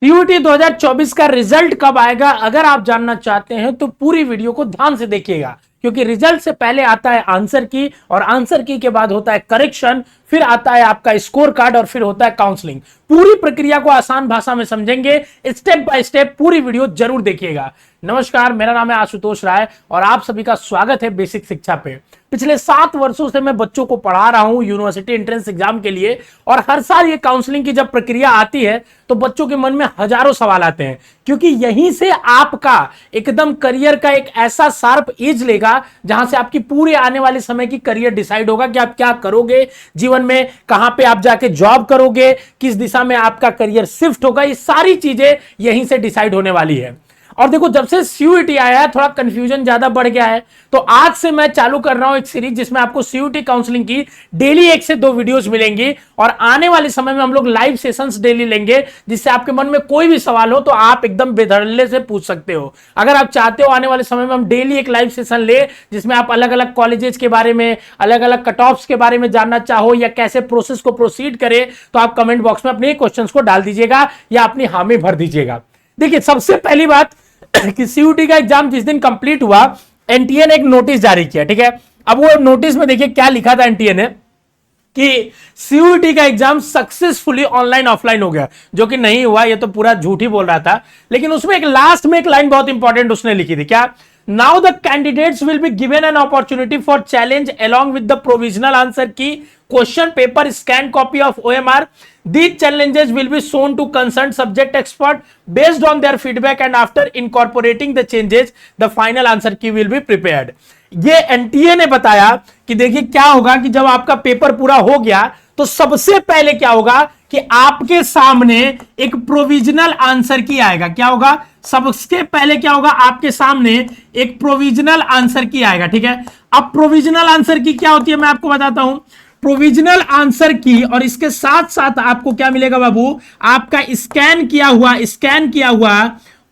CUET 2024 का result कब आएगा, अगर आप जानना चाहते हैं तो पूरी वीडियो को ध्यान से देखिएगा, क्योंकि रिजल्ट से पहले आता है आंसर की, और आंसर की के बाद होता है करेक्शन, फिर आता है आपका स्कोर कार्ड, और फिर होता है काउंसलिंग। पूरी प्रक्रिया को आसान भाषा में समझेंगे, स्टेप बाय स्टेप पूरी वीडियो जरूर देखिएगा। नमस्कार, मेरा नाम है आशुतोष राय और आप सभी का स्वागत है बेसिक शिक्षा पे। पिछले 7 वर्षों से मैं बच्चों को पढ़ा रहा हूं यूनिवर्सिटी एंट्रेंस एग्जाम के लिए, और हर साल ये काउंसलिंग की जब प्रक्रिया आती है तो बच्चों के मन में हजारों सवाल आते हैं, क्योंकि यहीं से आपका एकदम करियर का एक ऐसा शार्प एज लेगा जहां से आपकी पूरी आने वाले समय की करियर डिसाइड होगा कि आप क्या करोगे जीवन में, कहां पे आप जाके जॉब करोगे, किस दिशा में आपका करियर शिफ्ट होगा। ये सारी चीजें यहीं से डिसाइड होने वाली है। और देखो, जब से सीयूईटी आया है थोड़ा कंफ्यूजन ज्यादा बढ़ गया है, तो आज से मैं चालू कर रहा हूं एक सीरीज जिसमें आपको सीयूईटी काउंसलिंग की डेली 1 से 2 वीडियोस मिलेंगी, और आने वाले समय में हम लोग लाइव सेशंस डेली लेंगे, जिससे आपके मन में कोई भी सवाल हो तो आप एकदम बेधड़ल्ले से पूछ सकते हो। अगर आप चाहते हो आने वाले समय में हम डेली एक लाइव सेशन ले जिसमें आप अलग अलग कॉलेजेस के बारे में, अलग अलग कट ऑफ्स के बारे में जानना चाहो, या कैसे प्रोसेस को प्रोसीड करें, तो आप कमेंट बॉक्स में अपने क्वेश्चन को डाल दीजिएगा या अपनी हामी भर दीजिएगा। देखिए, सबसे पहली बात कि सीयूईटी का एग्जाम जिस दिन कंप्लीट हुआ, एनटीए ने एक नोटिस जारी किया। ठीक है, अब वो नोटिस में देखिए क्या लिखा था एनटीए ने, कि सीयूईटी का एग्जाम सक्सेसफुली ऑनलाइन ऑफलाइन हो गया, जो कि नहीं हुआ, ये तो पूरा झूठ ही बोल रहा था। लेकिन उसमें एक लास्ट में एक लाइन बहुत इंपॉर्टेंट उसने लिखी थी, क्या? Now the candidates will be given an opportunity for challenge along with the provisional answer key question paper scan copy of OMR. These challenges will be shown to concerned subject expert based on their feedback, and after incorporating the changes, the final answer key will be prepared. ये NTA ने बताया कि देखिए क्या होगा कि जब आपका पेपर पूरा हो गया तो सबसे पहले क्या होगा कि आपके सामने एक प्रोविजनल आंसर की आएगा। क्या होगा? सबसे पहले क्या होगा, आपके सामने एक प्रोविजनल आंसर की आएगा। ठीक है, अब प्रोविजनल आंसर की क्या होती है मैं आपको बताता हूं। प्रोविजनल आंसर की, और इसके साथ साथ आपको क्या मिलेगा बाबू, आपका स्कैन किया हुआ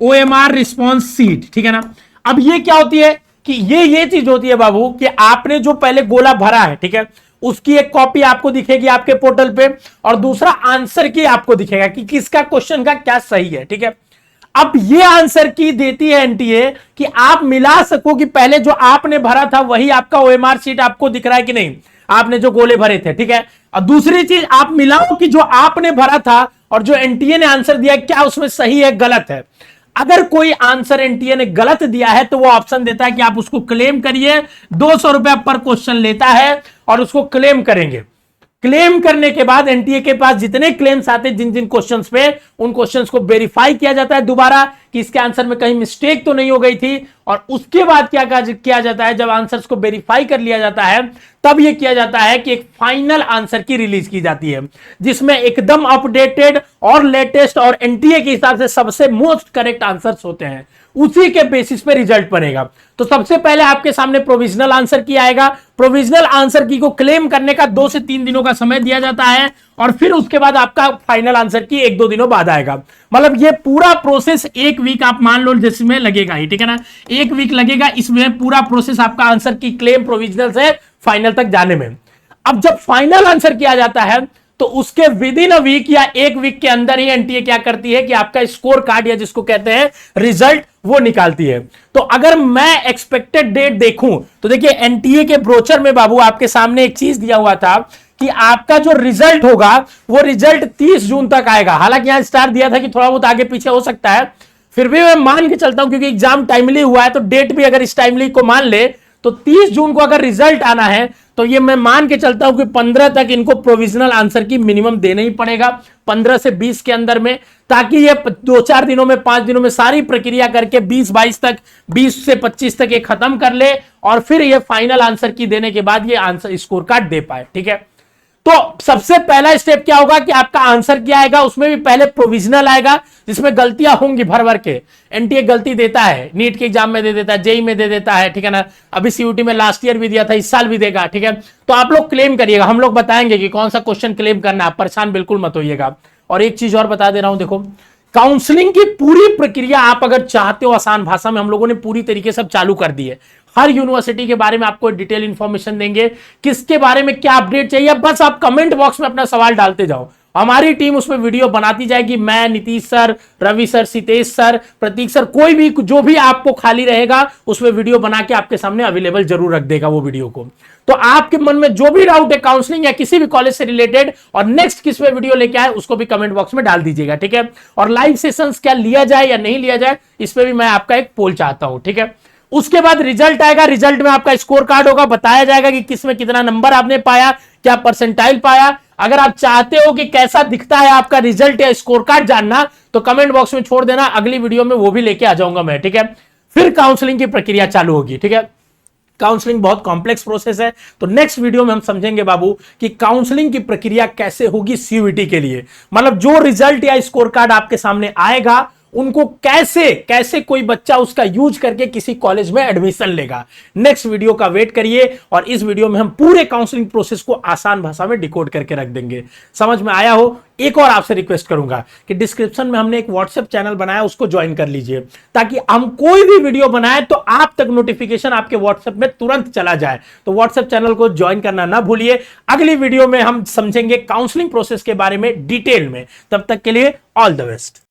OMR रिस्पॉन्स सीट। ठीक है ना। अब ये क्या होती है कि ये चीज होती है बाबू कि आपने जो पहले गोला भरा है, ठीक है, उसकी एक कॉपी आपको दिखेगी आपके पोर्टल पे, और दूसरा आंसर की आपको दिखेगा कि किसका क्वेश्चन का क्या सही है। ठीक है, अब ये आंसर की देती है एनटीए कि आप मिला सको कि पहले जो आपने भरा था वही आपका OMR सीट आपको दिख रहा है कि नहीं, आपने जो गोले भरे थे। ठीक है, और दूसरी चीज आप मिलाओ कि जो आपने भरा था और जो एनटीए ने आंसर दिया क्या उसमें सही है गलत है। अगर कोई आंसर एनटीए ने गलत दिया है तो वो ऑप्शन देता है कि आप उसको क्लेम करिए, 200 रुपया पर क्वेश्चन लेता है, और उसको क्लेम करेंगे। क्लेम करने के बाद एनटीए के पास जितने क्लेम्स आते हैं जिन जिन क्वेश्चंस पे, उन क्वेश्चंस को वेरीफाई किया जाता है दोबारा कि इसके आंसर में कहीं मिस्टेक तो नहीं हो गई थी, और उसके बाद क्या किया जाता है, जब आंसर्स को वेरीफाई कर लिया जाता है तब यह किया जाता है कि एक फाइनल आंसर की रिलीज की जाती है, जिसमें एकदम अपडेटेड और लेटेस्ट और एनटीए के हिसाब से सबसे मोस्ट करेक्ट आंसर्स होते हैं। उसी के बेसिस पे रिजल्ट बनेगा। तो सबसे पहले आपके सामने प्रोविजनल आंसर की आएगा। प्रोविजनल आंसर की को क्लेम करने का 2 से 3 दिनों का समय दिया जाता है, और फिर उसके बाद आपका फाइनल आंसर की 1-2 दिनों बाद आएगा। मतलब ये पूरा प्रोसेस 1 वीक आप मान लो जिसमें लगेगा ही। ठीक है ना, 1 वीक लगेगा इसमें पूरा प्रोसेस आपका आंसर की क्लेम प्रोविजनल से फाइनल तक जाने में। अब जब फाइनल आंसर किया जाता है तो उसके विद इन अ वीक या 1 वीक के अंदर ही एनटीए क्या करती है कि आपका स्कोर कार्ड, या जिसको कहते हैं रिजल्ट, वो निकालती है। तो अगर मैं एक्सपेक्टेड डेट देखूं तो देखिए एनटीए के ब्रोचर में बाबू आपके सामने एक चीज दिया हुआ था कि आपका जो रिजल्ट होगा वो रिजल्ट 30 जून तक आएगा। हालांकि यहां स्टार दिया था कि थोड़ा बहुत आगे पीछे हो सकता है, फिर भी मैं मान के चलता हूं क्योंकि एग्जाम टाइमली हुआ है, तो डेट भी अगर इस टाइमली को मान ले तो 30 जून को अगर रिजल्ट आना है तो ये मैं मान के चलता हूं कि 15 तक इनको प्रोविजनल आंसर की मिनिमम देना ही पड़ेगा, 15 से 20 के अंदर में, ताकि ये 2-4 दिनों में, 5 दिनों में सारी प्रक्रिया करके 20-22 तक, 20 से 25 तक ये खत्म कर ले, और फिर ये फाइनल आंसर की देने के बाद ये आंसर स्कोर कार्ड दे पाए। ठीक है, तो सबसे पहला स्टेप क्या होगा कि आपका आंसर क्या आएगा, उसमें भी पहले प्रोविजनल आएगा जिसमें गलतियां होंगी भर भर के। एनटीए गलती देता है, नीट के एग्जाम में दे देता है, जेई में दे देता है। ठीक है ना, अभी सीयूटी में लास्ट ईयर भी दिया था, इस साल भी देगा। ठीक है, तो आप लोग क्लेम करिएगा, हम लोग बताएंगे कि कौन सा क्वेश्चन क्लेम करना है, परेशान बिल्कुल मत होइएगा। और एक चीज और बता दे रहा हूं, देखो काउंसलिंग की पूरी प्रक्रिया आप अगर चाहते हो आसान भाषा में, हम लोगों ने पूरी तरीके से चालू कर दी है। हर यूनिवर्सिटी के बारे में आपको डिटेल इंफॉर्मेशन देंगे, किसके बारे में क्या अपडेट चाहिए, बस आप कमेंट बॉक्स में अपना सवाल डालते जाओ हमारी टीम उसमें वीडियो बनाती जाएगी, मैं, Nitish sir, Ravi sir, Sitesh sir, Prateek sir, कोई भी जो भी आपको खाली रहेगा उसमें वीडियो बना के आपके सामने अवेलेबल जरूर रख देगा वो वीडियो को। तो आपके मन में जो भी डाउट है काउंसलिंग या किसी भी कॉलेज से रिलेटेड और नेक्स्ट किस पे वीडियो लेके आए उसको भी कमेंट बॉक्स में डाल दीजिएगा, ठीक है। और लाइव सेशंस क्या लिया जाए या नहीं लिया जाए इस पे भी मैं आपका एक पोल चाहता हूं, ठीक है। उसके बाद रिजल्ट आएगा, रिजल्ट में आपका स्कोर कार्ड होगा, बताया जाएगा कि किस में कितना नंबर आपने पाया, क्या परसेंटाइल पाया। अगर आप चाहते हो कि कैसा दिखता है आपका रिजल्ट या स्कोर कार्ड जानना तो कमेंट बॉक्स में छोड़ देना, अगली वीडियो में वो भी लेके आ जाऊंगा मैं, ठीक है। फिर काउंसलिंग की प्रक्रिया चालू होगी, ठीक है। काउंसलिंग बहुत कॉम्प्लेक्स प्रोसेस है, तो नेक्स्ट वीडियो में हम समझेंगे बाबू कि काउंसलिंग की प्रक्रिया कैसे होगी सीयूईटी के लिए। मतलब जो रिजल्ट या स्कोर कार्ड आपके सामने आएगा उनको कैसे कैसे कोई बच्चा उसका यूज करके किसी कॉलेज में एडमिशन लेगा। नेक्स्ट वीडियो का वेट करिए और इस वीडियो में हम पूरे काउंसलिंग प्रोसेस को आसान भाषा में डिकोड करके रख देंगे। समझ में आया हो? एक और आपसे रिक्वेस्ट करूंगा कि डिस्क्रिप्शन में हमने एक व्हाट्सएप चैनल बनाया, उसको ज्वाइन कर लीजिए ताकि हम कोई भी वीडियो बनाए तो आप तक नोटिफिकेशन आपके व्हाट्सएप में तुरंत चला जाए। तो व्हाट्सएप चैनल को ज्वाइन करना ना भूलिए। अगली वीडियो में हम समझेंगे काउंसलिंग प्रोसेस के बारे में डिटेल में। तब तक के लिए ऑल द बेस्ट।